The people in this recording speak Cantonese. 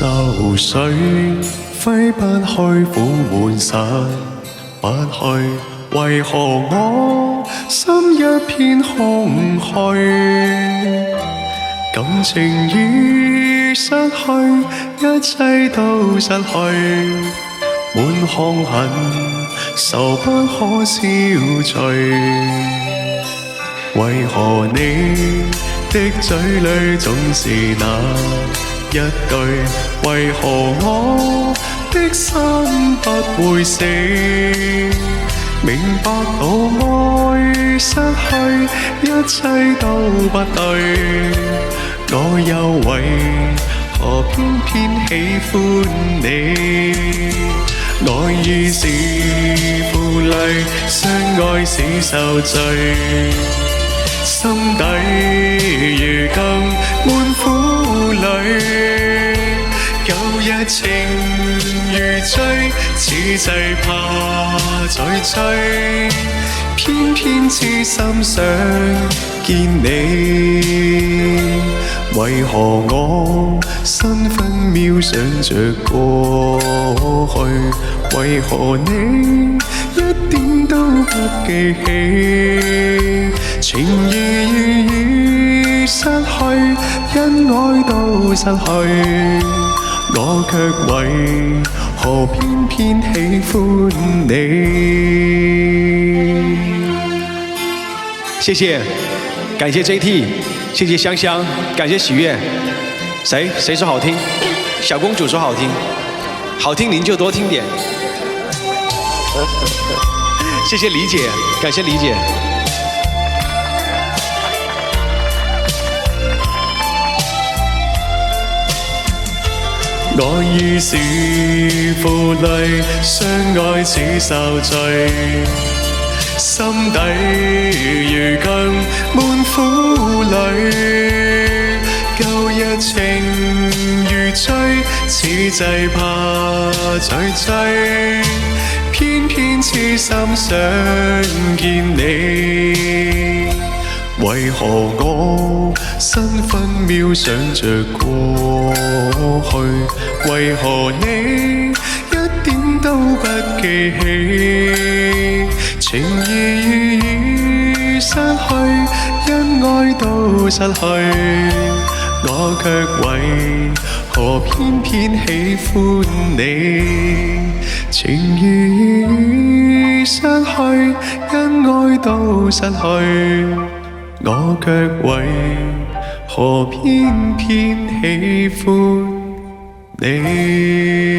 愁緒揮不去，苦悶散不去，為何我心一片空虛？感情已失去，一切都失去，滿腔恨愁不可消除。為何你的嘴裏總是那一句？為何我的心不會死？明白到愛失去，一切都不對，我又為何偏偏喜歡你？愛意是負累，相愛是受罪，心底如今滿苦淚。舊日情如醉，此際怕再追，偏偏痴心想見你。為何我分分秒想着過去？為何你一點都不記起？情義已失去，恩愛都失去，我卻為何偏偏喜歡你？謝謝，感謝 JT， 謝謝香香，感謝喜悅。誰說好聽？小公主說好聽，好聽您就多聽點。謝謝理解，感謝理解。愛意是負累，相愛似受罪，心底如今滿苦淚。舊日情如醉，此際怕再追，偏偏痴心想見你。為何我分分秒想着過去？為何你一點都不記起？情義已失去，恩愛都失去，我卻為何偏偏喜歡你？情義已失去，恩愛都失去，我卻為何偏偏喜歡你？